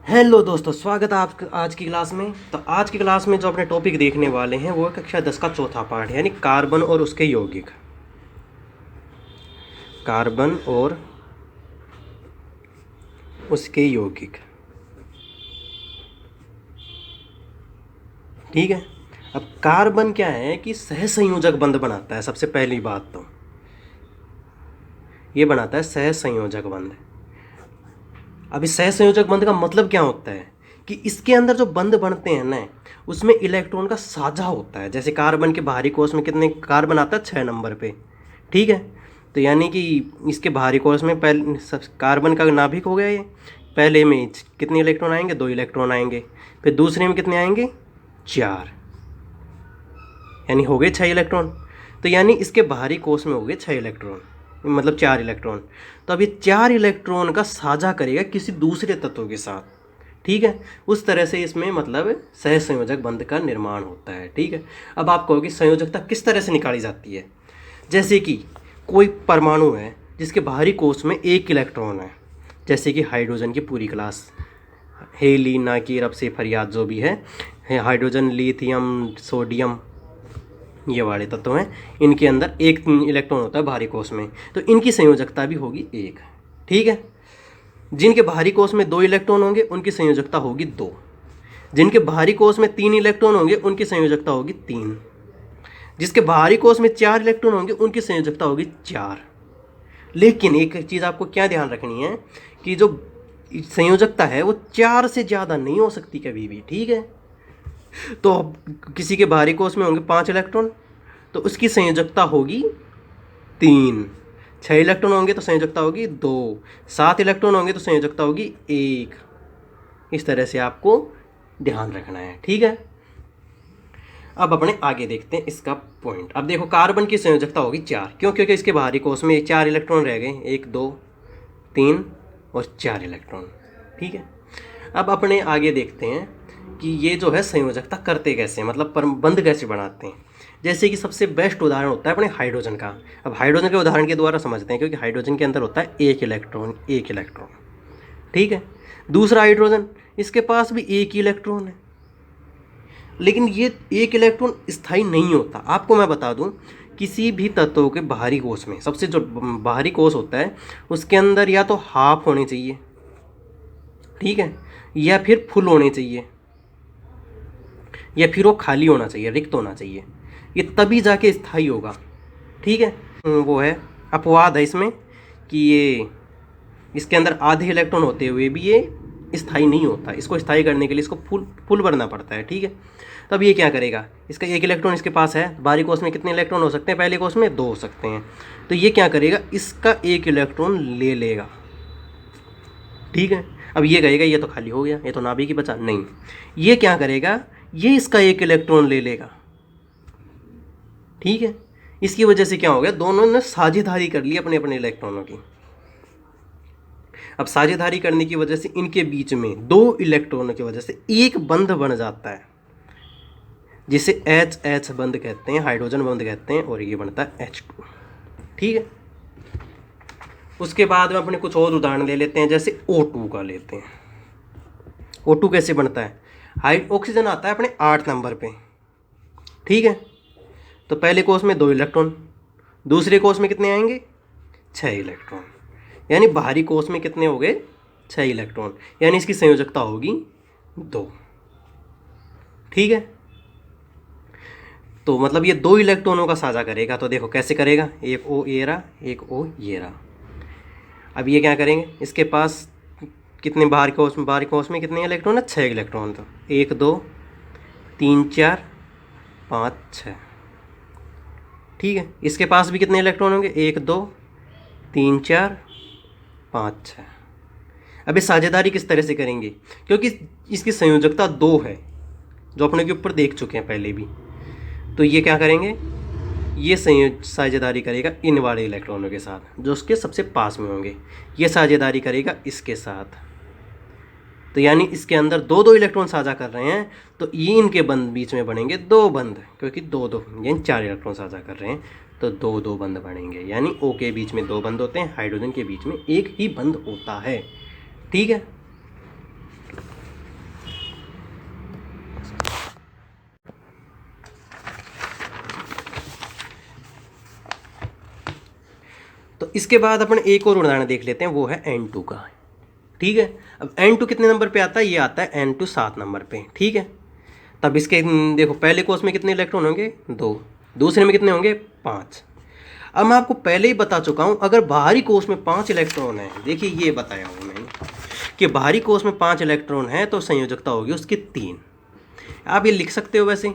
Hello दोस्तों, स्वागत है आप आज की क्लास में। तो आज की क्लास में जो अपने टॉपिक देखने वाले हैं वो है कक्षा 10 का चौथा पार्ट, यानी कार्बन और उसके यौगिक। कार्बन और उसके यौगिक, ठीक है। अब कार्बन क्या है कि सहसंयोजक बंध बनाता है। सबसे पहली बात तो ये बनाता है सहसंयोजक बंध। अब इस सहसंयोजक बंध का मतलब क्या होता है कि इसके अंदर जो बंध बनते हैं ना, उसमें इलेक्ट्रॉन का साझा होता है। जैसे कार्बन के बाहरी कोश में कितने कार्बन आता है, 6 नंबर पे, ठीक है। तो यानी कि इसके बाहरी कोश में पहले सब कार्बन का नाभिक हो गया ये। पहले में कितने इलेक्ट्रॉन आएंगे, 2 इलेक्ट्रॉन आएंगे। फिर दूसरे में कितने आएंगे, 4, यानी हो गए 6 इलेक्ट्रॉन। तो यानी इसके बाहरी कोश में हो गए 6 इलेक्ट्रॉन, मतलब 4 इलेक्ट्रॉन। तो अब ये 4 इलेक्ट्रॉन का साझा करेगा किसी दूसरे तत्व के साथ, ठीक है। उस तरह से इसमें मतलब सहसंयोजक बंध का निर्माण होता है, ठीक है। अब आप कहोगे संयोजकता किस तरह से निकाली जाती है। जैसे कि कोई परमाणु है जिसके बाहरी कोश में 1 इलेक्ट्रॉन है, जैसे कि हाइड्रोजन की पूरी क्लास, हेली, नाकिर, अब से फरियाद जो भी है, हाइड्रोजन, लिथियम, सोडियम, ये वाले तत्व हैं। इनके अंदर 1 इलेक्ट्रॉन होता है बाहरी कोश में, तो इनकी संयोजकता भी होगी 1, ठीक है। जिनके बाहरी कोश में 2 इलेक्ट्रॉन होंगे उनकी संयोजकता होगी 2। जिनके बाहरी कोश में 3 इलेक्ट्रॉन होंगे उनकी संयोजकता होगी 3। जिसके बाहरी कोश में 4 इलेक्ट्रॉन होंगे उनकी संयोजकता होगी 4। लेकिन एक चीज़ आपको क्या ध्यान रखनी है कि जो संयोजकता है वो 4 से ज़्यादा नहीं हो सकती कभी भी, ठीक है। तो किसी के बाहरी कोश में होंगे 5 इलेक्ट्रॉन, तो उसकी संयोजकता होगी 3। 6 इलेक्ट्रॉन होंगे तो संयोजकता होगी 2। 7 इलेक्ट्रॉन होंगे तो संयोजकता होगी 1। इस तरह से आपको ध्यान रखना है, ठीक है। अब अपने आगे देखते हैं इसका पॉइंट। अब देखो, कार्बन की संयोजकता होगी 4, क्यों? क्योंकि इसके बाहरी कोश में 4 इलेक्ट्रॉन रह गए, 1 2 3 और 4 इलेक्ट्रॉन, ठीक है। अब अपने आगे देखते हैं कि ये जो है संयोजकता करते कैसे हैं, मतलब बंध कैसे बनाते हैं। जैसे कि सबसे बेस्ट उदाहरण होता है अपने हाइड्रोजन का। अब हाइड्रोजन के उदाहरण के द्वारा समझते हैं, क्योंकि हाइड्रोजन के अंदर होता है 1 इलेक्ट्रॉन, 1 इलेक्ट्रॉन, ठीक है। दूसरा हाइड्रोजन, इसके पास भी 1 ही इलेक्ट्रॉन है, लेकिन ये 1 इलेक्ट्रॉन स्थायी नहीं होता। आपको मैं बता दूं, किसी भी तत्व के बाहरी कोश में, सबसे जो बाहरी कोश होता है उसके अंदर या तो हाफ होने चाहिए, ठीक है, या फिर फुल होने चाहिए, या फिर वो खाली होना चाहिए, रिक्त होना चाहिए। ये तभी जाके स्थायी होगा, ठीक है। वो है अपवाद है इसमें कि ये इसके अंदर आधे इलेक्ट्रॉन होते हुए भी ये स्थायी नहीं होता। इसको स्थायी करने के लिए इसको फुल भरना पड़ता है, ठीक है। तब ये क्या करेगा, इसका 1 इलेक्ट्रॉन इसके पास है, बाहरी कोश में कितने इलेक्ट्रॉन हो सकते हैं, पहले कोश में 2 हो सकते हैं। तो ये क्या करेगा, इसका 1 इलेक्ट्रॉन ले लेगा, ठीक है। अब ये कहेगा ये तो खाली हो गया, ये तो नाभिक ही बचा, नहीं। ये क्या करेगा, ये इसका 1 इलेक्ट्रॉन ले लेगा, ठीक है। इसकी वजह से क्या हो गया, दोनों ने साझेदारी कर ली अपने अपने इलेक्ट्रॉनों की। अब साझेदारी करने की वजह से इनके बीच में 2 इलेक्ट्रॉनों की वजह से एक बंध बन जाता है, जिसे H बंध कहते हैं, हाइड्रोजन बंध कहते हैं, और ये बनता है H2, ठीक है। उसके बाद में अपने कुछ और उदाहरण ले लेते हैं, जैसे O2 का लेते हैं। O2 कैसे बनता है, ऑक्सीजन आता है अपने 8 नंबर पे, ठीक है। तो पहले कोश में 2 इलेक्ट्रॉन, दूसरे कोश में कितने आएंगे, 6 इलेक्ट्रॉन, यानी बाहरी कोश में कितने हो गए, 6 इलेक्ट्रॉन, यानी इसकी संयोजकता होगी 2, ठीक है। तो मतलब ये 2 इलेक्ट्रॉनों का साझा करेगा। तो देखो कैसे करेगा, एक O ये रहा, एक O ये रहा। अब ये क्या करेंगे, इसके पास कितने बाहरी कोश में कितने इलेक्ट्रॉन है, 6 इलेक्ट्रॉन। तो 1 2 3 4 5 6, ठीक है। इसके पास भी कितने इलेक्ट्रॉन होंगे, 1 2 3 4 5 6। अब इस साझेदारी किस तरह से करेंगे, क्योंकि इसकी संयोजकता 2 है, जो अपने के ऊपर देख चुके हैं पहले भी। तो ये क्या करेंगे, ये साझेदारी करेगा इन वाले इलेक्ट्रॉनों के साथ जो उसके सबसे पास में होंगे, ये साझेदारी करेगा इसके साथ। तो यानी इसके अंदर 2 इलेक्ट्रॉन साझा कर रहे हैं, तो ये इनके बंध बीच में बनेंगे 2 बंध, क्योंकि 2 यानी 4 इलेक्ट्रॉन साझा कर रहे हैं, तो 2 बंध बनेंगे। यानी O के बीच में 2 बंध होते हैं, हाइड्रोजन के बीच में 1 ही बंध होता है, ठीक है। इसके बाद अपन एक और उदाहरण देख लेते हैं, वो है N2 का। ठीक है, अब N2 कितने नंबर पे आता है? ये आता है N2 7 नंबर पे। ठीक है, तब इसके देखो पहले कोष में कितने इलेक्ट्रॉन होंगे? 2। दूसरे में कितने होंगे? 5। अब मैं आपको पहले ही बता चुका हूँ, अगर बाहरी कोष में 5 इलेक्ट्रॉन है, देखिए ये बताया हूँ मैंने कि बाहरी कोष में 5 इलेक्ट्रॉन है तो संयोजकता होगी उसकी 3। आप ये लिख सकते हो वैसे।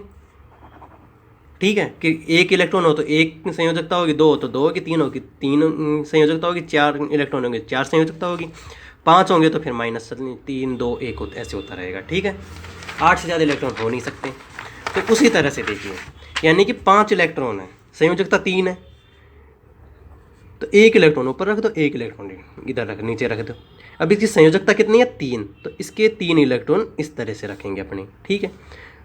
ठीक है, कि 1 इलेक्ट्रॉन हो तो 1 संयोजकता होगी, 2 हो तो 2 होगी, 3 होगी 3 संयोजकता होगी, 4 इलेक्ट्रॉन होंगे 4 संयोजकता होगी, 5 होंगे तो फिर -3 2 1 ऐसे होता रहेगा। ठीक है, 8 से ज़्यादा इलेक्ट्रॉन हो नहीं सकते। तो उसी तरह से देखिए, यानी कि 5 इलेक्ट्रॉन है, संयोजकता 3 है, तो 1 इलेक्ट्रॉन ऊपर रख दो, 1 इलेक्ट्रॉन इधर रख, नीचे रख दो। अब इसकी संयोजकता कितनी है? 3, तो इसके 3 इलेक्ट्रॉन इस तरह से रखेंगे अपने। ठीक है,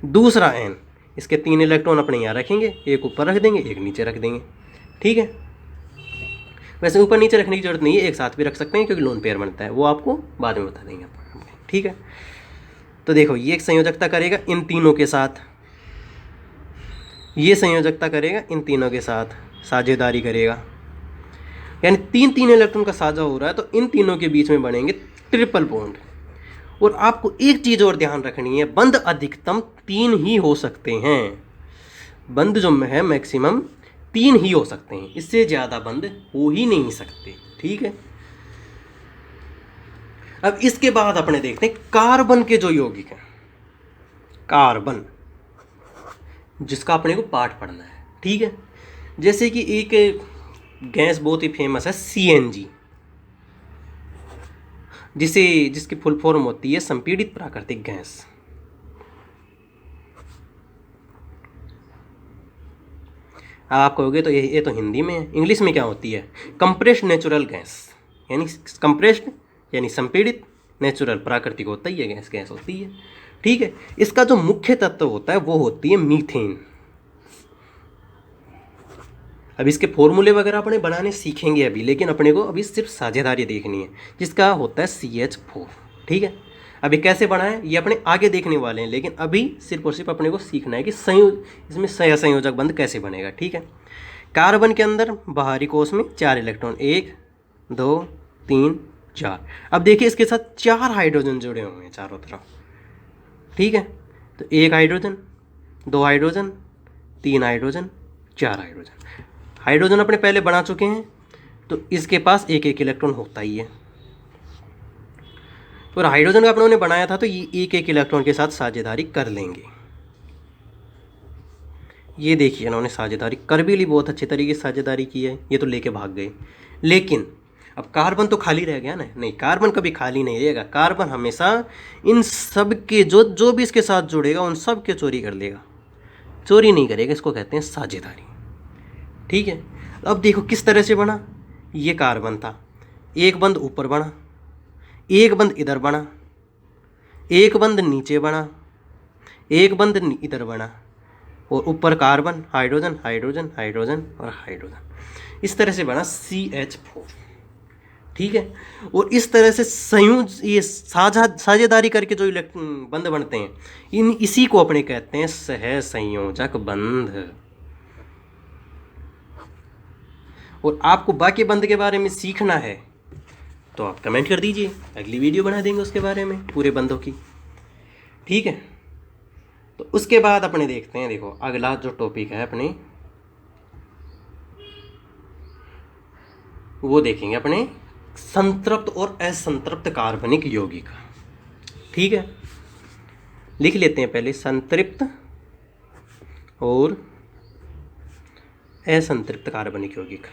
दूसरा N, इसके 3 इलेक्ट्रॉन अपने यहाँ रखेंगे, एक ऊपर रख देंगे, एक नीचे रख देंगे। ठीक है, वैसे ऊपर नीचे रखने की जरूरत नहीं है, एक साथ भी रख सकते हैं क्योंकि लोन पेयर बनता है, वो आपको बाद में बता देंगे। ठीक है, तो देखो ये एक संयोजकता करेगा इन तीनों के साथ, ये संयोजकता करेगा इन तीनों के साथ, साझेदारी करेगा, यानी 3 इलेक्ट्रॉन का साझा हो रहा है, तो इन तीनों के बीच में बनेंगे ट्रिपल बॉन्ड। और आपको एक चीज़ और ध्यान रखनी है, बंध अधिकतम 3 ही हो सकते हैं। बंध जो है मैक्सिमम 3 ही हो सकते हैं, इससे ज़्यादा बंध हो ही नहीं सकते। ठीक है, अब इसके बाद अपने देखते हैं कार्बन के जो यौगिक हैं, कार्बन जिसका अपने को पाठ पढ़ना है। ठीक है, जैसे कि एक गैस बहुत ही फेमस है CNG, जिसकी फुल फॉर्म होती है संपीड़ित प्राकृतिक गैस। आप कहोगे तो ये तो हिंदी में है, इंग्लिश में क्या होती है? कंप्रेस्ड नेचुरल गैस, यानी कंप्रेस्ड यानी संपीड़ित, नेचुरल प्राकृतिक होता ही है, गैस होती है। ठीक है, इसका जो मुख्य तत्व होता है वो होती है मीथेन। अब इसके फॉर्मूले वगैरह अपने बनाने सीखेंगे अभी, लेकिन अपने को अभी सिर्फ साझेदारी देखनी है, जिसका होता है CH4। ठीक है, अभी कैसे बनाएं ये अपने आगे देखने वाले हैं, लेकिन अभी सिर्फ और सिर्फ अपने को सीखना है कि इसमें सहसंयोजक बंध कैसे बनेगा। ठीक है, कार्बन के अंदर बाहरी कोष में 4 इलेक्ट्रॉन, 1 2 3 4। अब देखिए इसके साथ 4 हाइड्रोजन जुड़े हुए हैं चारों तरफ। ठीक है, तो 1 hydrogen, 2 hydrogen, 3 hydrogen, 4 hydrogen. Hydrogen अपने पहले बना चुके हैं, तो इसके पास 1 इलेक्ट्रॉन होता ही है। और हाइड्रोजन का अपनों ने बनाया था, तो ये 1 इलेक्ट्रॉन के साथ साझेदारी कर लेंगे। ये देखिए इन्होंने साझेदारी कर भी ली, बहुत अच्छे तरीके से साझेदारी की है, ये तो लेके भाग गए। लेकिन अब कार्बन तो खाली रह गया ना? नहीं, कार्बन कभी खाली नहीं रहेगा। कार्बन हमेशा इन सब के जो भी इसके साथ जुड़ेगा उन सब के चोरी कर लेगा। चोरी नहीं करेगा, इसको कहते हैं साझेदारी। ठीक है, अब देखो किस तरह से बना। ये कार्बन था, एक बंद ऊपर बना, एक बंद इधर बना, एक बंद नीचे बना, एक बंद इधर बना, और ऊपर कार्बन, हाइड्रोजन हाइड्रोजन हाइड्रोजन और हाइड्रोजन, इस तरह से बना CH4। ठीक है, और इस तरह से ये साझेदारी करके जो बंध बनते हैं, इसी को अपने कहते हैं सहसंयोजक बंध। और आपको बाकी बंध के बारे में सीखना है तो आप कमेंट कर दीजिए, अगली वीडियो बना देंगे उसके बारे में, पूरे बंधों की। ठीक है, तो उसके बाद अपने देखते हैं, देखो अगला जो टॉपिक है अपने, वो देखेंगे अपने संतृप्त और असंतृप्त कार्बनिक यौगिक। ठीक है, लिख लेते हैं पहले संतृप्त और असंतृप्त कार्बनिक यौगिक।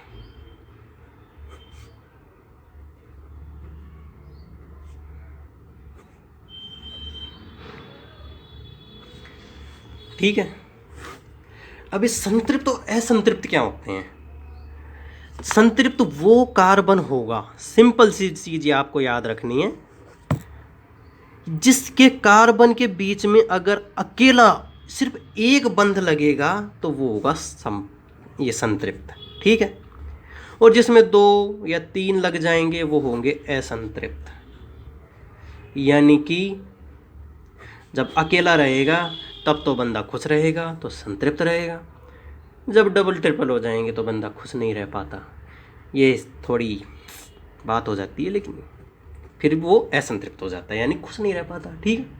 ठीक है, अब इस संतृप्त और असंतृप्त क्या होते हैं? संतृप्त वो कार्बन होगा, सिंपल सी चीज आपको याद रखनी है, जिसके कार्बन के बीच में अगर अकेला सिर्फ एक बंध लगेगा तो वो होगा ये संतृप्त। ठीक है, और जिसमें 2 या 3 लग जाएंगे वो होंगे असंतृप्त। यानी कि जब अकेला रहेगा तब तो बंदा खुश रहेगा, तो संतृप्त रहेगा। जब डबल ट्रिपल हो जाएंगे तो बंदा खुश नहीं रह पाता। ये थोड़ी बात हो जाती है, लेकिन फिर वो असंतृप्त हो जाता है, यानी खुश नहीं रह पाता। ठीक है,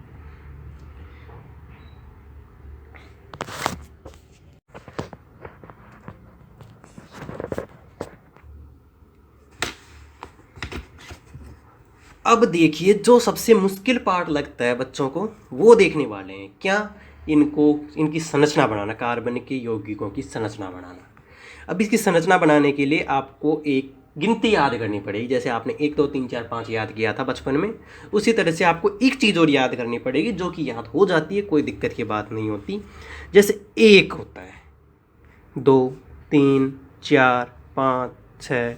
अब देखिए जो सबसे मुश्किल पार्ट लगता है बच्चों को, वो देखने वाले हैं क्या, इनको इनकी संरचना बनाना, कार्बन के यौगिकों की संरचना बनाना। अब इसकी संरचना बनाने के लिए आपको एक गिनती याद करनी पड़ेगी। जैसे आपने 1 2 3 4 5 याद किया था बचपन में, उसी तरह से आपको एक चीज़ और याद करनी पड़ेगी, जो कि याद हो जाती है, कोई दिक्कत की बात नहीं होती। जैसे 1 होता है, 2 3 4 5 6,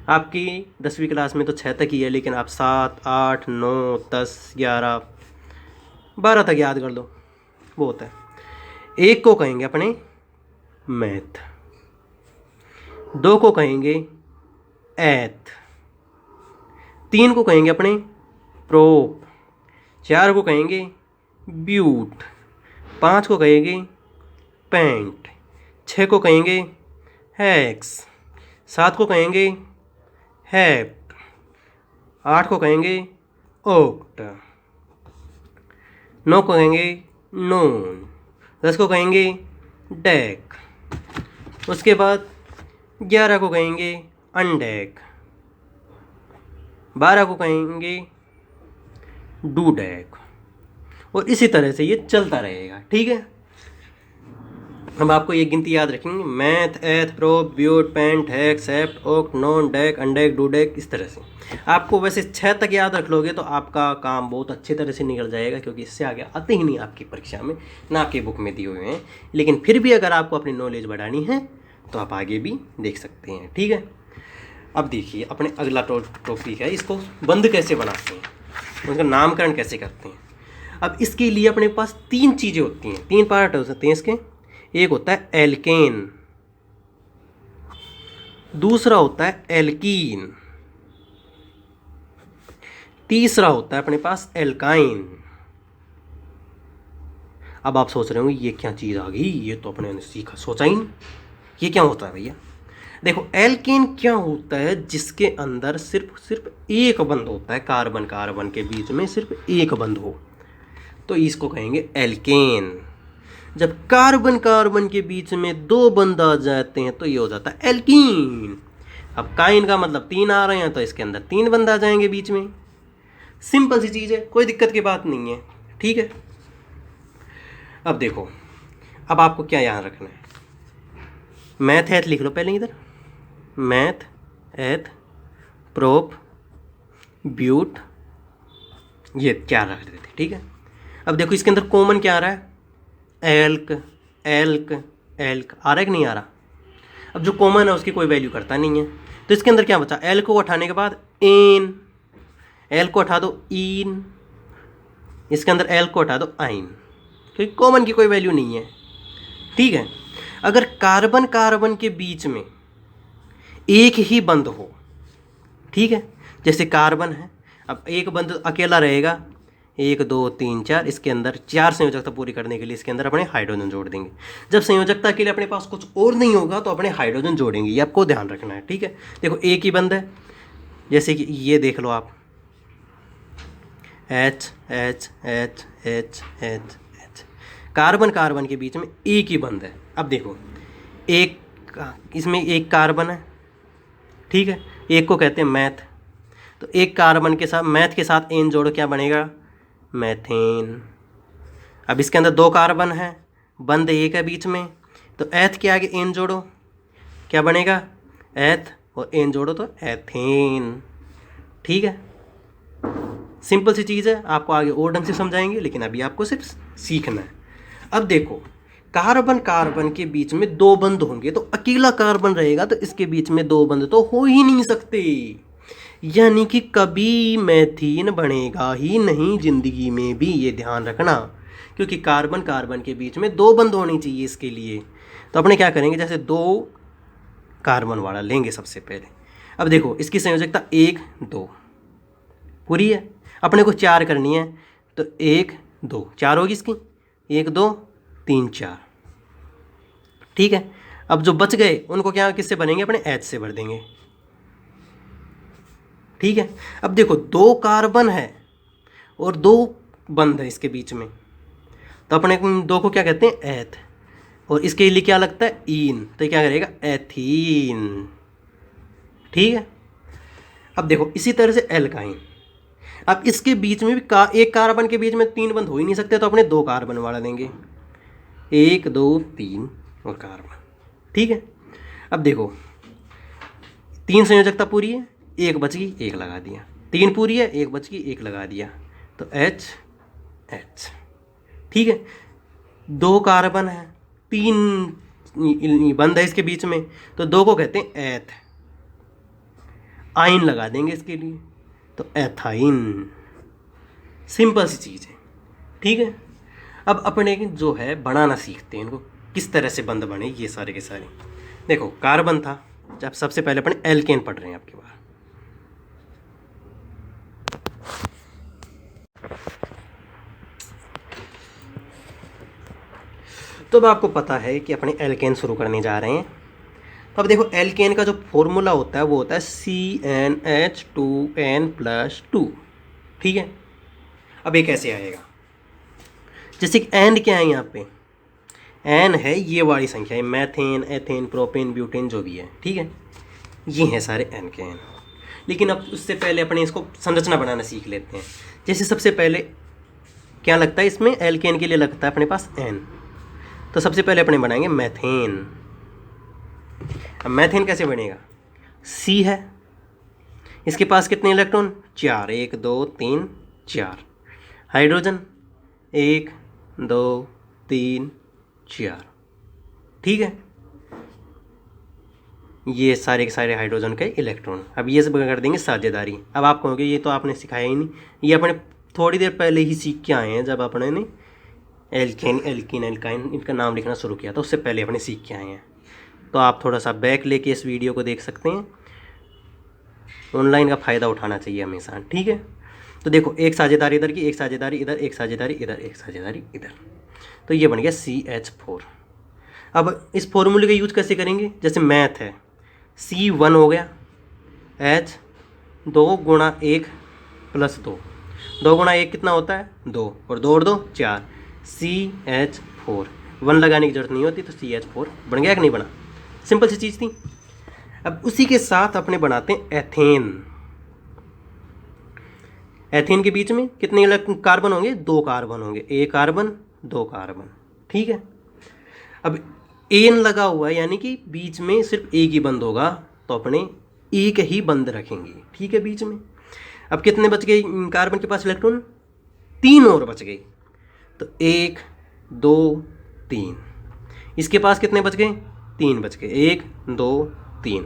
आपकी 10वीं क्लास में तो 6 तक ही है, लेकिन आप 7 8 9 10 11 12 तक याद कर लो, वो होता है। 1 को कहेंगे अपने मैथ, 2 को कहेंगे एथ, 3 को कहेंगे अपने प्रोप, 4 को कहेंगे ब्यूट, 5 को कहेंगे पेंट, 6 को कहेंगे हेक्स, 7 को कहेंगे हेप्ट, 8 को कहेंगे ओक्ट, 9 को कहेंगे नोन, 10 को कहेंगे डेक, उसके बाद 11 को कहेंगे अनडेक, 12 को कहेंगे डूडेक, और इसी तरह से ये चलता रहेगा। ठीक है, अब आपको ये गिनती याद रखेंगे, meth eth prop but pent hex hept oct non dec undec dodec, इस तरह से आपको वैसे 6 तक याद रख लोगे तो आपका काम बहुत अच्छी तरह से निकल जाएगा, क्योंकि इससे आगे आते ही नहीं आपकी परीक्षा में, ना आपके बुक में दिए हुए हैं। लेकिन फिर भी अगर आपको अपनी नॉलेज बढ़ानी है तो आप आगे भी देख सकते हैं। ठीक है, अब देखिए अपने अगला टॉपिक है, इसको बंद कैसे बनाते हैं, उनका नामकरण कैसे करते हैं। अब इसके लिए अपने पास 3 चीज़ें होती हैं, 3 पार्ट हो सकते हैं इसके। एक होता है एल्केन, दूसरा होता है एल्कीन, तीसरा होता है अपने पास एल्काइन। अब आप सोच रहे होंगे ये क्या चीज़ आ गई, ये तो अपने ने सीखा सोचा ही नहीं, ये क्या होता है भैया। देखो एल्केन क्या होता है, जिसके अंदर सिर्फ एक बंध होता है, कार्बन कार्बन के बीच में सिर्फ एक बंध हो, तो इसको कहेंगे एल्केन। जब कार्बन कार्बन के बीच में 2 बंध आ जाते हैं तो ये हो जाता है एल्कीन। अब काइन का मतलब 3 आ रहे हैं, तो इसके अंदर 3 बंध आ जाएंगे बीच में। सिंपल सी चीज़ है, कोई दिक्कत की बात नहीं है। ठीक है, अब देखो, अब आपको क्या याद रखना है, मैथ एथ लिख लो पहले इधर, मैथ एथ प्रोप ब्यूट, ये क्या रख देते थे। ठीक है, अब देखो इसके अंदर कॉमन क्या आ रहा है, एल्क एल्क एल्क आ रहा है कि नहीं आ रहा। अब जो कॉमन है उसकी कोई वैल्यू करता नहीं है, तो इसके अंदर क्या बचा, एल को उठाने के बाद एन, एल को हटा दो इन, इसके अंदर एल को हटा दो आइन, क्योंकि कॉमन की कोई वैल्यू नहीं है। ठीक है, अगर कार्बन कार्बन के बीच में एक ही बंध हो, ठीक है, जैसे कार्बन है, अब एक बंध अकेला रहेगा, 1 2 3 4, इसके अंदर 4 संयोजकता पूरी करने के लिए इसके अंदर अपने हाइड्रोजन जोड़ देंगे। जब संयोजकता के लिए अपने पास कुछ और नहीं होगा तो अपने हाइड्रोजन जोड़ेंगे, ये आपको ध्यान रखना है। ठीक है, देखो एक ही बंध है, जैसे कि ये देख लो आप, H H H H H H, carbon carbon के बीच में एक ही बंध है। अब देखो एक, इसमें एक कार्बन है, ठीक है, एक को कहते हैं मैथ, तो एक कार्बन के साथ मैथ के साथ एन जोड़ो, क्या बनेगा, मैथेन। अब इसके अंदर 2 कार्बन है, बंध एक है बीच में, तो एथ के आगे एन जोड़ो, क्या बनेगा, एथ, और एन जोड़ो तो एथेन। ठीक है, सिंपल सी चीज़ है, आपको आगे और ढंग से समझाएंगे, लेकिन अभी आपको सिर्फ सीखना है। अब देखो कार्बन कार्बन के बीच में 2 बंध होंगे, तो अकेला कार्बन रहेगा तो इसके बीच में 2 बंध तो हो ही नहीं सकते, यानी कि कभी मैथीन बनेगा ही नहीं जिंदगी में भी, ये ध्यान रखना, क्योंकि कार्बन कार्बन के बीच में 2 बंध होनी चाहिए इसके लिए। तो अपने क्या करेंगे, जैसे 2 कार्बन वाला लेंगे सबसे पहले। अब देखो इसकी संयोजकता 1 2 पूरी है, अपने को 4 करनी है, तो 1 2 4 होगी इसकी, 1 2 3 4। ठीक है, अब जो बच गए उनको क्या किससे भरेंगे, अपने एच से भर देंगे। ठीक है। अब देखो 2 कार्बन है और 2 बंद है इसके बीच में, तो अपने 2 को क्या कहते हैं, एथ, और इसके लिए क्या लगता है, ईन, तो क्या करेगा, एथीन। ठीक है। अब देखो इसी तरह से एल्काइन, अब इसके बीच में भी एक कार्बन के बीच में 3 बंद हो ही नहीं सकते, तो अपने 2 कार्बन वाला देंगे, 1 2 3 और कार्बन। ठीक है। अब देखो 3 संयोजकता पूरी है, 1 बच गई, 1 लगा दिया, 3 पूरी है, 1 बच गई, 1 लगा दिया, तो H H। ठीक है। 2 कार्बन है, 3 बंद है इसके बीच में, तो 2 को कहते हैं एथ, आइन लगा देंगे इसके लिए, तो एथाइन। सिंपल सी चीज़ है। ठीक है। अब अपने जो है बनाना सीखते हैं इनको, किस तरह से बंद बने ये सारे के सारे। देखो कार्बन था, जब सबसे पहले अपने एल्केन पढ़ रहे हैं आपके बार। तो अब आपको पता है कि अपने एल्केन शुरू करने जा रहे हैं। तो अब देखो एल्केन का जो फॉर्मूला होता है वो होता है CnH2n+2। ठीक है। अब ये कैसे आएगा, जैसे कि एंड क्या है यहाँ पे, एन है ये वाली संख्या है, मैथेन, एथेन, प्रोपेन, ब्यूटेन जो भी है। ठीक है। ये हैं सारे एन के एन। लेकिन अब उससे पहले अपने इसको संरचना बनाना सीख लेते हैं। जैसे सबसे पहले क्या लगता है इसमें, एल्केन के लिए लगता है अपने पास एन, तो सबसे पहले अपने बनाएंगे मैथेन। अब मैथेन कैसे बनेगा, सी है, इसके पास कितने इलेक्ट्रॉन, 4, 1 2 3 4, हाइड्रोजन 1 2 3 4। ठीक है। ये सारे के सारे हाइड्रोजन के इलेक्ट्रॉन। अब ये सब कर देंगे साझेदारी। अब आप कहोगे ये तो आपने सिखाया ही नहीं, ये अपने थोड़ी देर पहले ही सीख के आए हैं, जब अपने ने एल्केन, एल्कीन, एल्काइन इनका नाम लिखना शुरू किया था, उससे पहले अपने सीख के आए हैं। तो आप थोड़ा सा बैक लेके इस वीडियो को देख सकते हैं। ऑनलाइन का फ़ायदा उठाना चाहिए हमेशा। ठीक है। तो देखो एक साझेदारी इधर की, एक साझेदारी इधर, एक साझेदारी इधर, एक साझेदारी इधर, तो ये बन गया CH4। अब इस फॉर्मूले का यूज कैसे करेंगे, जैसे मैथ है, C1 हो गया, H 2 × 1 + 2, 2 × 1 कितना होता है, 2, और 2 और 2 4, CH4। 1 लगाने की जरूरत नहीं होती, तो CH4 बन गया कि नहीं बना, सिंपल सी चीज़ थी। अब उसी के साथ अपने बनाते हैं एथेन। एथेन के बीच में कितने कार्बन होंगे, 2 कार्बन होंगे, 1 कार्बन 2 कार्बन। ठीक है। अब एन लगा हुआ है, यानी कि बीच में सिर्फ एक ही बंद होगा, तो अपने एक ही बंद रखेंगे। ठीक है। बीच में अब कितने बच गए कार्बन के पास इलेक्ट्रॉन, 3 और बच गए, तो 1 2 3। इसके पास कितने बच गए, 3 बच गए, 1 2 3।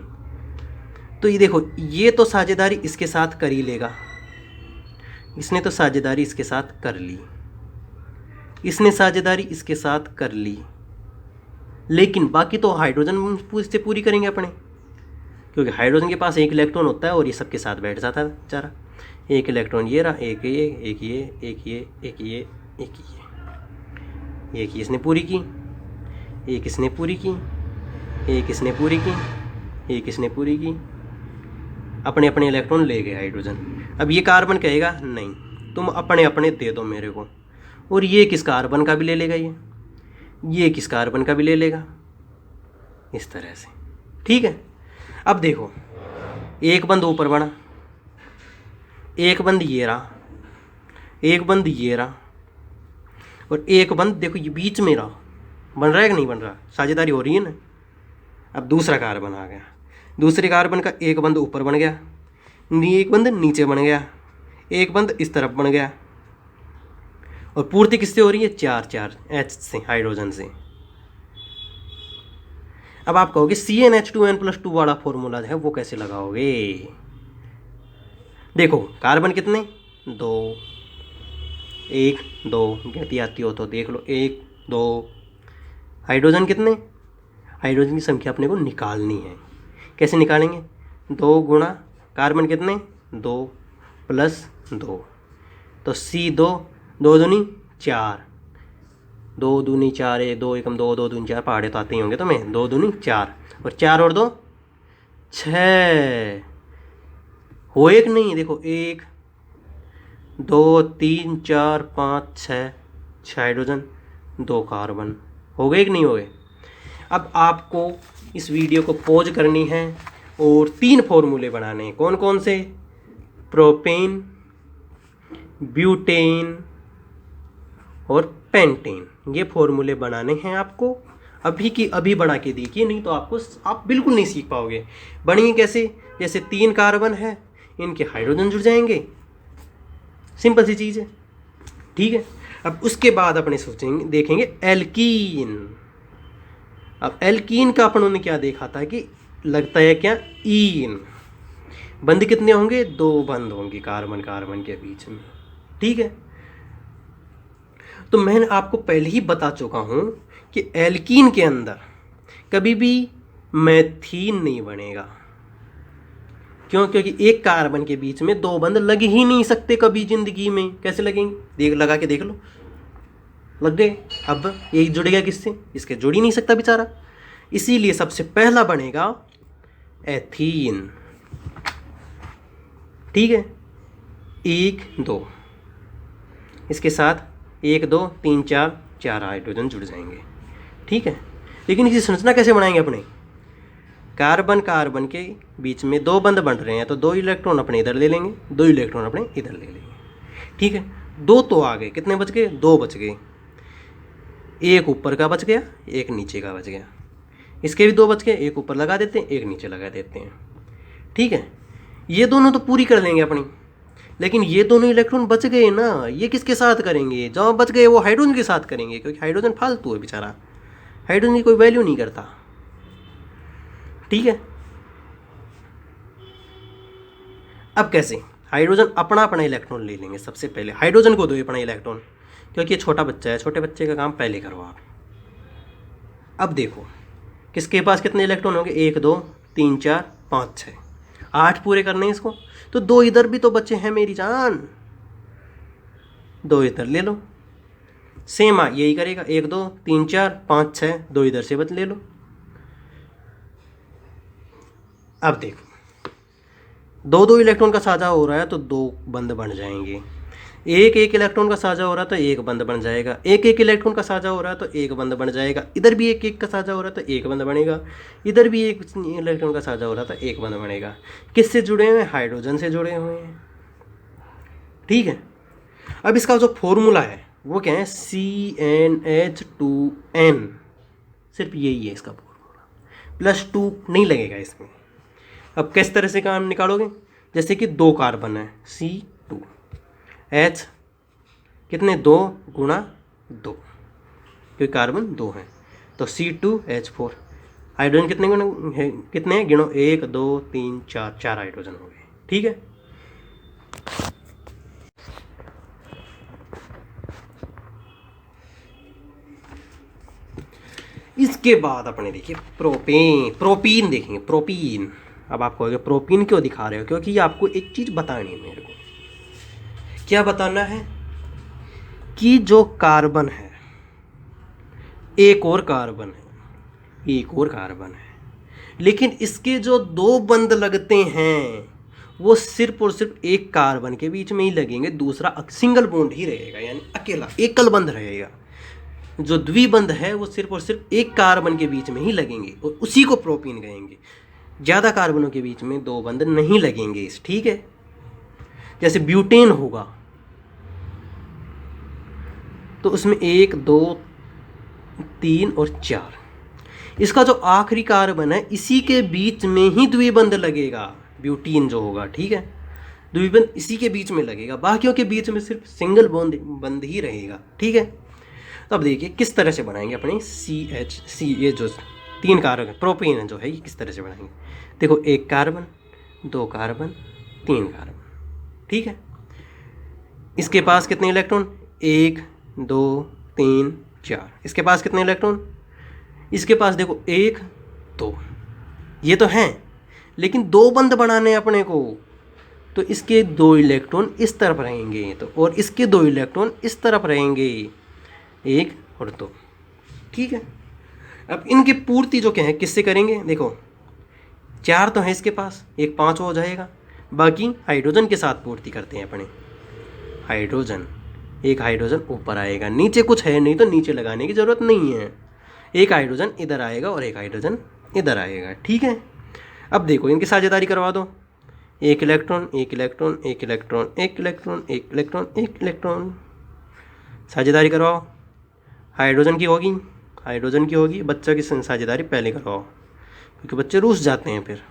तो ये देखो ये तो साझेदारी इसके साथ कर ही लेगा, इसने तो साझेदारी इसके साथ कर ली, इसने साझेदारी इसके साथ कर ली, लेकिन बाकी तो हाइड्रोजन से पूरी करेंगे अपने, क्योंकि हाइड्रोजन के पास 1 इलेक्ट्रॉन होता है और ये सबके साथ बैठ जाता है बेचारा। 1 इलेक्ट्रॉन ये रहा, एक ये, एक ये, एक ये, एक ये, एक ये, एक इसने पूरी की, एक इसने पूरी की, एक इसने पूरी की, एक इसने पूरी की, अपने अपने इलेक्ट्रॉन ले गए हाइड्रोजन। अब ये कार्बन कहेगा नहीं, तुम अपने अपने दे दो मेरे को, और ये किस कार्बन का भी ले लेगा, ये किस कार्बन का भी ले लेगा, इस तरह से। ठीक है। अब देखो एक बंद ऊपर बना, एक बंद ये रहा, एक बंद ये रहा, और एक बंद देखो ये बीच में रहा, बन रहा है कि नहीं बन रहा, साझेदारी हो रही है ना। अब दूसरा कार्बन आ गया, दूसरे कार्बन का एक बंद ऊपर बन गया, एक बंद नीचे बन गया, एक बंद इस तरफ बन गया, और पूर्ति किससे हो रही है, 4 4 H से, हाइड्रोजन से। अब आप कहोगे CnH2n+2 वाला फॉर्मूला है वो कैसे लगाओगे। देखो कार्बन कितने, 2, 1 2, गति आती हो तो देख लो, 1 2। हाइड्रोजन कितने, हाइड्रोजन की संख्या अपने को निकालनी है, कैसे निकालेंगे, 2 × कार्बन कितने, 2 + 2, तो C2, 2 दूनी 4, 2 दूनी 4, 2 एकम 2, 2 दूनी 4, पहाड़े तो आते ही होंगे तुम्हें, 2 दूनी 4, और 4 और 2 6, हो एक नहीं, देखो 1 2 3 4 5 6 हाइड्रोजन 2 कार्बन, हो गए कि नहीं हो गए। अब आपको इस वीडियो को पॉज करनी है और 3 फॉर्मूले बनाने हैं। कौन कौन से? प्रोपेन, ब्यूटेन और पेंटेन, ये फॉर्मूले बनाने हैं आपको। अभी की अभी बना के देखिए, नहीं तो आप बिल्कुल नहीं सीख पाओगे। बनिए कैसे? जैसे 3 कार्बन है, इनके हाइड्रोजन जुड़ जाएंगे, सिंपल सी चीज़ है, ठीक है। अब उसके बाद अपने सोचेंगे, देखेंगे एल्कीन। अब एल्कीन का अपनों ने क्या देखा था कि लगता है क्या, ईन। बंद कितने होंगे? 2 बंद होंगे कार्बन कार्बन के बीच में, ठीक है। तो मैंने आपको पहले ही बता चुका हूं कि एल्कीन के अंदर कभी भी मैथीन नहीं बनेगा। क्यों? क्योंकि एक कार्बन के बीच में 2 बंद लग ही नहीं सकते कभी जिंदगी में। कैसे लगेंगे? लगा के देख लो, लग गए। अब ये जुड़ेगा किससे? इसके जुड़ ही नहीं सकता बेचारा। इसीलिए सबसे पहला बनेगा एथीन, ठीक है। 1 2, इसके साथ 1 2 3 4 हाइड्रोजन जुड़ जाएंगे, ठीक है। लेकिन इसी संरचना कैसे बनाएंगे अपने? कार्बन कार्बन के बीच में 2 बंद बन रहे हैं, तो 2 इलेक्ट्रॉन अपने इधर ले लेंगे, 2 इलेक्ट्रॉन अपने इधर ले लेंगे, ठीक है। 2 तो आ गए, कितने बच गए? 2 बच गए। एक ऊपर का बच गया, एक नीचे का बच गया। इसके भी 2 बच गए, एक ऊपर लगा देते हैं, एक नीचे लगा देते हैं, ठीक है। ये दोनों तो पूरी कर लेंगे अपनी, लेकिन ये दोनों इलेक्ट्रॉन बच गए ना, ये किसके साथ करेंगे? जहाँ बच गए वो हाइड्रोजन के साथ करेंगे, क्योंकि हाइड्रोजन फालतू है बेचारा, हाइड्रोजन की कोई वैल्यू नहीं करता, ठीक है। अब कैसे? हाइड्रोजन अपना अपना इलेक्ट्रॉन ले लेंगे। सबसे पहले हाइड्रोजन को दो अपना इलेक्ट्रॉन, क्योंकि ये छोटा बच्चा है, छोटे बच्चे का काम पहले करो आप। अब देखो किसके पास कितने इलेक्ट्रॉन होंगे? 1 2 3 4 5 6 8 पूरे करने हैं इसको, तो 2 इधर भी तो बच्चे हैं मेरी जान, 2 इधर ले लो। सेम यही करेगा, 1 2 3 4 5 6, 2 इधर से बच ले लो। अब देखो 2 इलेक्ट्रॉन का साझा हो रहा है तो 2 बंद बन जाएंगे। 1 इलेक्ट्रॉन का साझा हो रहा है तो 1 बंद बन जाएगा। 1 इलेक्ट्रॉन का साझा हो रहा है तो 1 बंद बन जाएगा। इधर भी 1 का साझा हो रहा है तो 1 बंद बनेगा। इधर भी 1 इलेक्ट्रॉन का साझा हो रहा है तो 1 बंद बनेगा। किससे जुड़े हुए हैं? हाइड्रोजन से जुड़े हुए हैं, ठीक है। अब इसका जो फॉर्मूला है वो क्या है? CnH2n, सिर्फ यही है इसका फॉर्मूला, +2 नहीं लगेगा इसमें। अब किस तरह से काम निकालोगे? जैसे कि 2 कार्बन है, C2, H कितने? 2 गुणा 2, क्योंकि कार्बन 2 है, तो C2H4। हाइड्रोजन कितने है? कितने हैं? गिनो, 1 2 3 4, 4 हाइड्रोजन हो गए, ठीक है। इसके बाद अपने देखिए प्रोपीन देखेंगे। प्रोपीन, अब आप कहोगे प्रोपीन क्यों दिखा रहे हो? क्योंकि आपको एक चीज़ बतानी है मेरे को। क्या बताना है? कि जो कार्बन है, एक और कार्बन है, लेकिन इसके जो 2 बंद लगते हैं वो सिर्फ और सिर्फ एक कार्बन के बीच में ही लगेंगे, दूसरा सिंगल बॉन्ड ही रहेगा, यानी अकेला एकल बंद रहेगा। जो द्विबंध है वो सिर्फ और सिर्फ एक कार्बन के बीच में ही लगेंगे और उसी को प्रोपीन कहेंगे। ज़्यादा कार्बनों के बीच में 2 बंध नहीं लगेंगे, ठीक है। जैसे ब्यूटेन होगा तो उसमें 1 2 3 और 4, इसका जो आखिरी कार्बन है इसी के बीच में ही द्विबंध लगेगा, ब्यूटीन जो होगा, ठीक है। द्विबंध इसी के बीच में लगेगा, बाकियों के बीच में सिर्फ सिंगल बंध ही रहेगा, ठीक है। तो अब देखिए किस तरह से बनाएंगे अपने ये जो 3 कार्बन प्रोपेन जो है ये किस तरह से बनाएंगे। देखो 1 कार्बन 2 कार्बन 3 कार्बन, ठीक है। इसके पास कितने इलेक्ट्रॉन? 1 2 3 4। इसके पास कितने इलेक्ट्रॉन? इसके पास देखो 1 2, ये तो हैं, लेकिन 2 बंध बनाने अपने को, तो इसके 2 इलेक्ट्रॉन इस तरफ रहेंगे, तो और इसके 2 इलेक्ट्रॉन इस तरफ रहेंगे, 1 और 2, ठीक है। अब इनकी पूर्ति जो क्या है किससे करेंगे? देखो 4 तो है इसके पास, एक 5 हो जाएगा, बाकी हाइड्रोजन के साथ पूर्ति करते हैं अपने। हाइड्रोजन, एक हाइड्रोजन ऊपर आएगा, नीचे कुछ है नहीं तो नीचे लगाने की ज़रूरत नहीं है। एक हाइड्रोजन इधर आएगा और एक हाइड्रोजन इधर आएगा, ठीक है। अब देखो इनकी साझेदारी करवा दो, एक इलेक्ट्रॉन एक इलेक्ट्रॉन एक इलेक्ट्रॉन एक इलेक्ट्रॉन एक इलेक्ट्रॉन एक इलेक्ट्रॉन, साझेदारी करवाओ। हाइड्रोजन की होगी, हाइड्रोजन की होगी, बच्चों की साझेदारी पहले करवाओ क्योंकि बच्चे रूस जाते हैं फिर।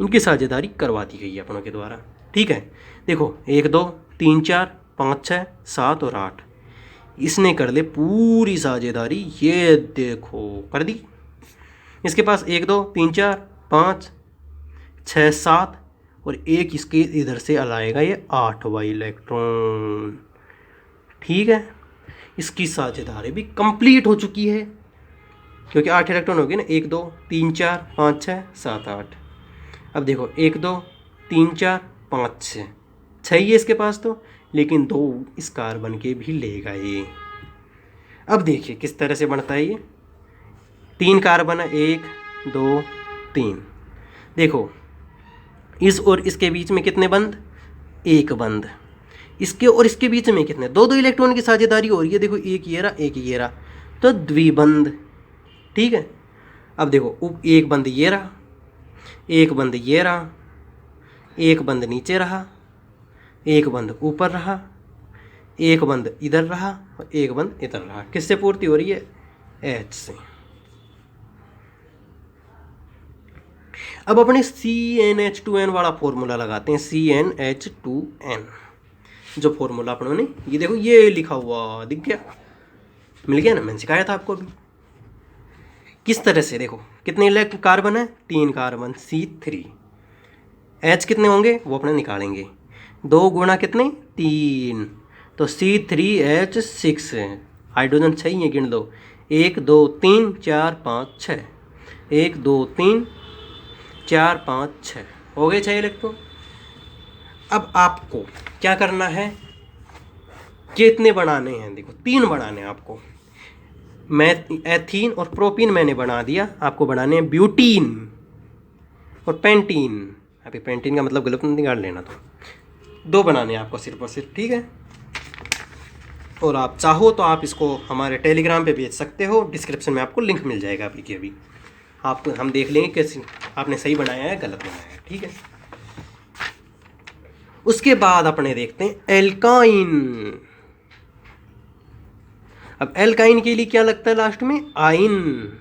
इनकी साझेदारी करवा दी गई है अपनों के द्वारा, ठीक है। देखो 1 2 3 4 5 6 7 और 8, इसने कर ले पूरी साझेदारी, ये देखो कर दी। इसके पास 1 2 3 4 5 6 7 और एक इसके इधर से लाएगा ये 8वां इलेक्ट्रॉन, ठीक है। इसकी साझेदारी भी कंप्लीट हो चुकी है क्योंकि 8 इलेक्ट्रॉन हो गए ना, 1 2 3 4 5 6 7 8। अब देखो 1 2 3 4 5 6, 6 ही है इसके पास तो, लेकिन 2 इस कार्बन के भी लेगा ये। अब देखिए किस तरह से बनता है ये, 3 कार्बन है, 1 2 3। देखो इस और इसके बीच में कितने बंद, एक बंद। इसके और इसके बीच में कितने, 2 2 इलेक्ट्रॉन की साझेदारी हो रही है। देखो एक ये रहा एक ये रहा, तो द्विबंध, ठीक है। अब देखो एक बंद ये रहा, एक बंद ये रहा, एक बंद नीचे रहा, एक बंद ऊपर रहा, एक बंद इधर रहा और एक बंद इधर रहा। किससे पूर्ति हो रही है, H से। अब अपने CnH2n वाला फॉर्मूला लगाते हैं, CnH2n जो फॉर्मूला अपनों ने, ये देखो ये लिखा हुआ दिख गया, मिल गया ना, मैंने सिखाया था आपको अभी। किस तरह से, देखो कितने कार्बन है, 3 कार्बन, C3। H कितने होंगे वो अपने निकालेंगे, 2 गुणा कितने 3, तो C3H6 है। हाइड्रोजन 6 ही है, गिन लो, 1 2 3 4 5 6, 1 2 3 4 5 6 हो गए 6 इलेक्ट्रॉन। अब आपको क्या करना है, कितने बनाने हैं, देखो 3 बनाने हैं आपको। मैं एथीन और प्रोपीन मैंने बना दिया, आपको बनाने हैं ब्यूटीन और पेंटीन। अभी पेंटीन का मतलब गलत निकाल लेना, तो 2 बनाने हैं आपको सिर्फ और सिर्फ, ठीक है। और आप चाहो तो आप इसको हमारे टेलीग्राम पे भेज सकते हो, डिस्क्रिप्शन में आपको लिंक मिल जाएगा अभी के अभी। आप हम देख लेंगे कैसे आपने सही बनाया है गलत बनाया है, ठीक है। उसके बाद अपने देखते हैं एल्काइन। अब एल्काइन के लिए क्या लगता है लास्ट में, आइन।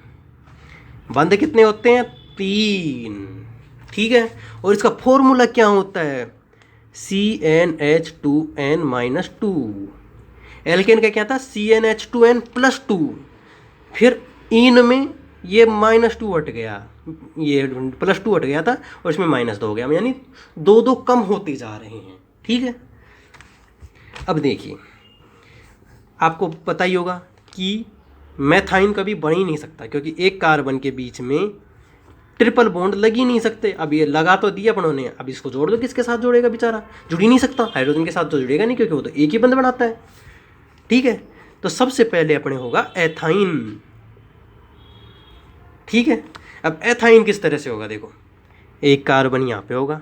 बंद कितने होते हैं, 3, ठीक है। और इसका फॉर्मूला क्या होता है, CnH2n-2। एल्केन का क्या था, CnH2n+2, फिर इन में ये -2 हट गया, ये +2 हट गया था और इसमें -2 हो गया, यानी 2 2 कम होते जा रहे हैं, ठीक है। अब देखिए आपको पता ही होगा कि मैथाइन कभी बन ही नहीं सकता क्योंकि एक कार्बन के बीच में ट्रिपल बॉन्ड लग ही नहीं सकते। अब ये लगा तो दिया अपनों ने, अब इसको जोड़ दो, किसके साथ जोड़ेगा बेचारा, जुड़ ही नहीं सकता, हाइड्रोजन के साथ तो जुड़ेगा नहीं क्योंकि वो तो एक ही बंद बनाता है, ठीक है। तो सबसे पहले अपने होगा एथाइन, ठीक है। अब एथाइन किस तरह से होगा, देखो एक कार्बन यहाँ पे होगा,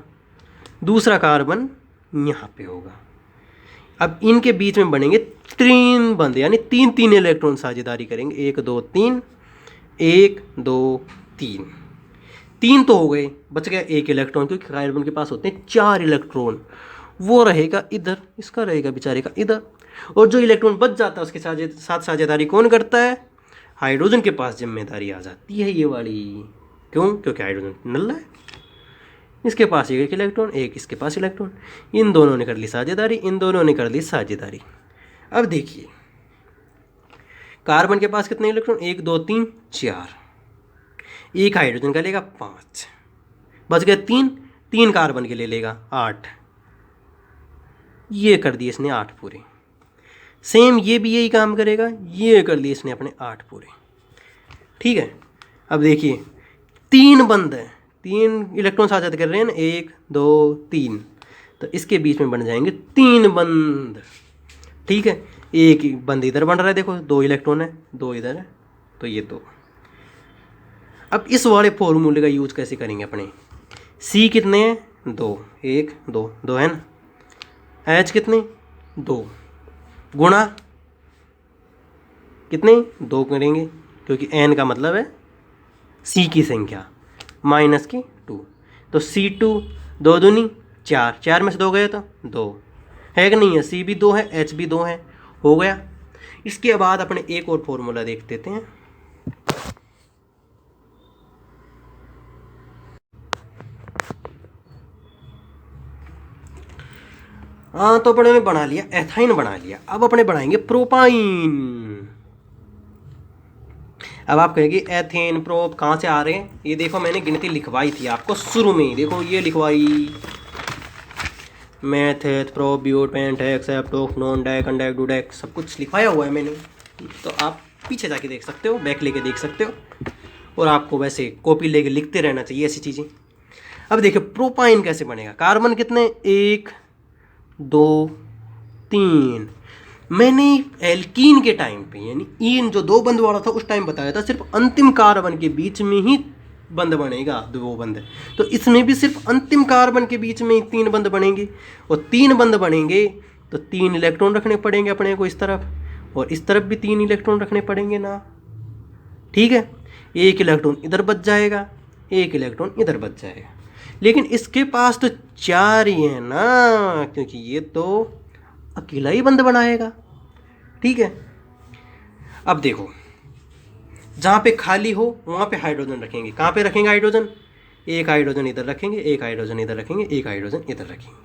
दूसरा कार्बन यहाँ पे होगा। अब इनके बीच में बनेंगे 3 बंद, यानी 3 3 इलेक्ट्रॉन साझेदारी करेंगे, 1 2 3 1 2 3, 3 तो हो गए, बच गया 1 इलेक्ट्रॉन क्योंकि कार्बन के पास होते हैं 4 इलेक्ट्रॉन, वो रहेगा इधर, इसका रहेगा बेचारे का इधर। और जो इलेक्ट्रॉन बच जाता है उसके साथ साझेदारी कौन करता है, हाइड्रोजन के पास जिम्मेदारी आ जाती है ये वाली। क्यों, क्योंकि हाइड्रोजन नल्ला है, इसके पास 1 इलेक्ट्रॉन, एक इसके पास इलेक्ट्रॉन, इन दोनों ने कर ली साझेदारी, इन दोनों ने कर ली साझेदारी। अब देखिए कार्बन के पास कितने इलेक्ट्रॉन, 1 2 3 4, एक हाइड्रोजन का लेगा 5, बच गया 3, 3 कार्बन के ले लेगा 8, ये कर दिए इसने 8 पूरे। सेम ये भी यही काम करेगा, ये कर लिए इसने अपने 8 पूरे, ठीक है। अब देखिए 3 बंद है, 3 इलेक्ट्रॉन साझा कर रहे हैं ना, 1 2 3, तो इसके बीच में बन जाएंगे 3 बंद, ठीक है। एक बंद इधर बन रहा है, देखो 2 इलेक्ट्रॉन है, 2 इधर है, तो ये 2। अब इस वाले फॉर्मूले का यूज कैसे करेंगे अपने, C कितने हैं 2, 1 2 2 है ना। H कितने 2 गुणा कितने 2 करेंगे, क्योंकि N का मतलब है C की संख्या माइनस की 2, तो C2 2 दूनी 4, 4 में से 2 गए तो 2 है कि नहीं है। C भी 2 है, H भी 2 है, हो गया। इसके बाद अपने एक और फॉर्मूला देख लेते हैं। हाँ, तो अपने ने बना लिया एथाइन बना लिया। अब अपने बनाएंगे प्रोपाइन। अब आप कहेंगे एथेन प्रोप कहाँ से आ रहे हैं, ये देखो मैंने गिनती लिखवाई थी आपको शुरू में, देखो ये लिखवाई meth eth prop but pent except of non dec undec dodec सब कुछ लिखवाया हुआ है मैंने, तो आप पीछे जाके देख सकते हो, बैक लेके देख सकते हो, और आपको वैसे कॉपी लेके लिखते रहना चाहिए ऐसी चीज़ें। अब देखिए प्रोपाइन कैसे बनेगा। कार्बन कितने 1 2 3। मैंने एल्कीन के टाइम पे यानी ईन जो 2 बंद वाला था उस टाइम बताया था सिर्फ अंतिम कार्बन के बीच में ही बंद बनेगा 2 बंद, तो इसमें भी सिर्फ अंतिम कार्बन के बीच में ही 3 बंद बनेंगे, और 3 बंद बनेंगे तो 3 इलेक्ट्रॉन रखने पड़ेंगे अपने को इस तरफ, और इस तरफ भी 3 इलेक्ट्रॉन रखने पड़ेंगे ना, ठीक है। 1 इलेक्ट्रॉन इधर बच जाएगा, 1 इलेक्ट्रॉन इधर बच जाएगा, लेकिन इसके पास तो 4 ही है ना, क्योंकि ये तो अकेला ही बंद बनाएगा, ठीक है। अब देखो जहाँ पे खाली हो वहाँ पे हाइड्रोजन रखेंगे। कहाँ पे रखेंगे हाइड्रोजन, एक हाइड्रोजन इधर रखेंगे, एक हाइड्रोजन इधर रखेंगे, एक हाइड्रोजन इधर रखेंगे,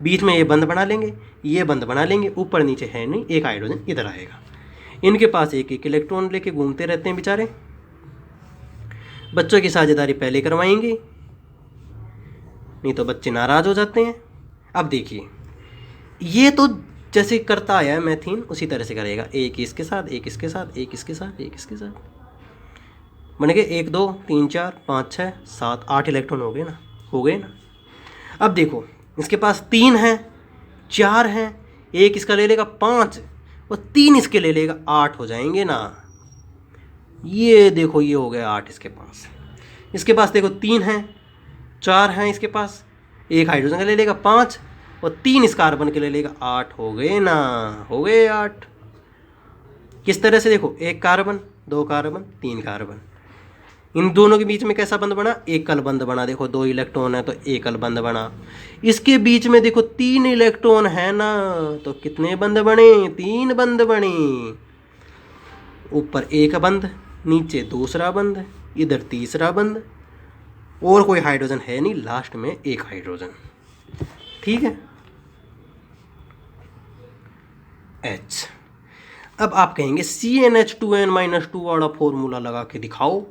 बीच में ये बंद बना लेंगे, ये बंद बना लेंगे, ऊपर नीचे है नहीं, एक हाइड्रोजन इधर आएगा। इनके पास एक एक इलेक्ट्रॉन लेके घूमते रहते हैं बेचारे। बच्चों की साझेदारी पहले करवाएंगे, नहीं तो बच्चे नाराज हो जाते हैं। अब देखिए ये तो जैसे करता आया है मैथीन उसी तरह से करेगा, एक इसके साथ, एक इसके साथ, एक इसके साथ, एक इसके साथ, बन गए 1 2 3 4 5 6 7 8 इलेक्ट्रॉन हो गए ना, हो गए ना। अब देखो इसके पास 3 है, 4 है, एक इसका ले लेगा 5 और 3 इसके ले लेगा 8 हो जाएंगे ना। ये देखो ये हो गया 8 इसके पास। इसके पास देखो 3 है, 4 हैं इसके पास, एक हाइड्रोजन का ले लेगा 5 और 3 इस कार्बन के ले लेगा 8 हो गए ना, हो गए 8। किस तरह से देखो, एक कार्बन 2 कार्बन 3 कार्बन, इन दोनों के बीच में कैसा बंद बना, एकल बंद बना। देखो 2 इलेक्ट्रॉन है तो एकल बंद बना। इसके बीच में देखो 3 इलेक्ट्रॉन है ना, तो कितने बंद बने, 3 बंद बने। ऊपर एक बंद, नीचे दूसरा बंद, इधर तीसरा बंद, और कोई हाइड्रोजन है नहीं, लास्ट में एक हाइड्रोजन, ठीक है H। अब आप कहेंगे CnH2n-2 वाला फॉर्मूला लगा के दिखाओ।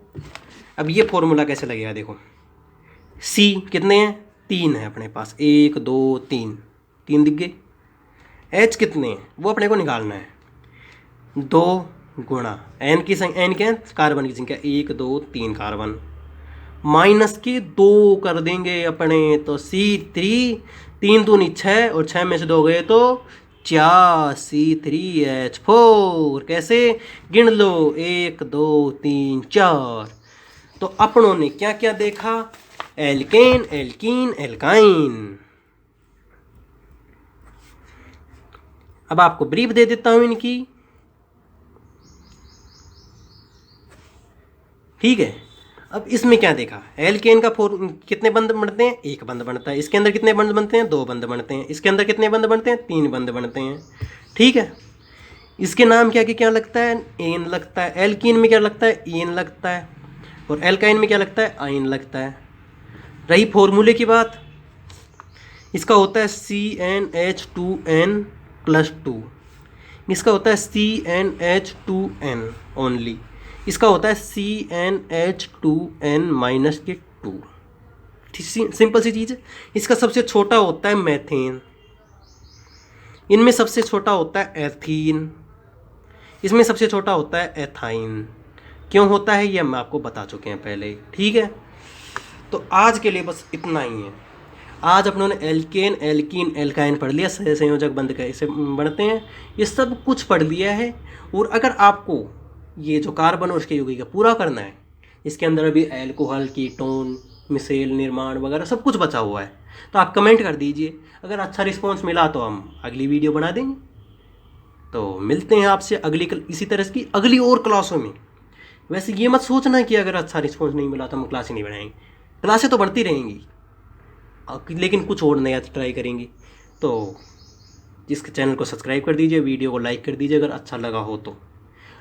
अब ये फॉर्मूला कैसे लगेगा, देखो C कितने हैं, 3 है अपने पास, 1 2 3, 3 दिख गए। H कितने हैं वो अपने को निकालना है, 2 गुणा N की संख्या, N क्या है कार्बन की संख्या, 1 2 3 कार्बन, माइनस के 2 कर देंगे अपने, तो C3, 3 दूनी 6 और 6 में से 2 गए तो 4, C3H4। कैसे गिन लो, 1 2 3 4। तो अपनों ने क्या क्या देखा, एल्केन एल्कीन एल्काइन। अब आपको ब्रीफ दे देता हूं इनकी, ठीक है। अब इसमें क्या देखा, एल्केन का कितने बंद बनते हैं, 1 बंद बनता है। इसके अंदर कितने बंद बनते हैं, 2 बंद बनते हैं। इसके अंदर कितने बंद बनते हैं, 3 बंद बनते हैं, ठीक है। इसके नाम क्या क्या लगता है, एन लगता है। एल्कीन में क्या लगता है, एन लगता है, और एल्काइन में क्या लगता है, आइन लगता है। रही फॉर्मूले की बात, इसका होता है CnH2n+2, इसका होता है CnH2n ओनली, इसका होता है CnH2n-2। सिंपल सी चीज़ है। इसका सबसे छोटा होता है मैथेन, इनमें सबसे छोटा होता है एथीन, इसमें सबसे छोटा होता है एथाइन। क्यों होता है ये हम आपको बता चुके हैं पहले, ठीक है। तो आज के लिए बस इतना ही है। आज अपनों ने एल्केन एल्कीन एल्काइन पढ़ लिया, संयोजक बंध कैसे बनते हैं, ये सब कुछ पढ़ लिया है। और अगर आपको ये जो कार्बन और उसके यौगिक का पूरा करना है, इसके अंदर अभी एल्कोहल कीटोन मिसेल निर्माण वगैरह सब कुछ बचा हुआ है, तो आप कमेंट कर दीजिए, अगर अच्छा रिस्पॉन्स मिला तो हम अगली वीडियो बना देंगे। तो मिलते हैं आपसे इसी तरह की अगली और क्लासों में। वैसे ये मत सोचना कि अगर अच्छा रिस्पॉन्स नहीं मिला तो हम क्लासें नहीं बढ़ाएंगे, क्लासें तो बढ़ती रहेंगी, लेकिन कुछ और नया ट्राई करेंगे। तो जिसके चैनल को सब्सक्राइब कर दीजिए, वीडियो को लाइक कर दीजिए अगर अच्छा लगा हो तो,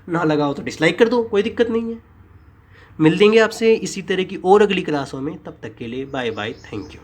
ना लगा हो तो डिसलाइक कर दो, कोई दिक्कत नहीं है। मिल देंगे आपसे इसी तरह की और अगली क्लासों में, तब तक के लिए बाय बाय, थैंक यू।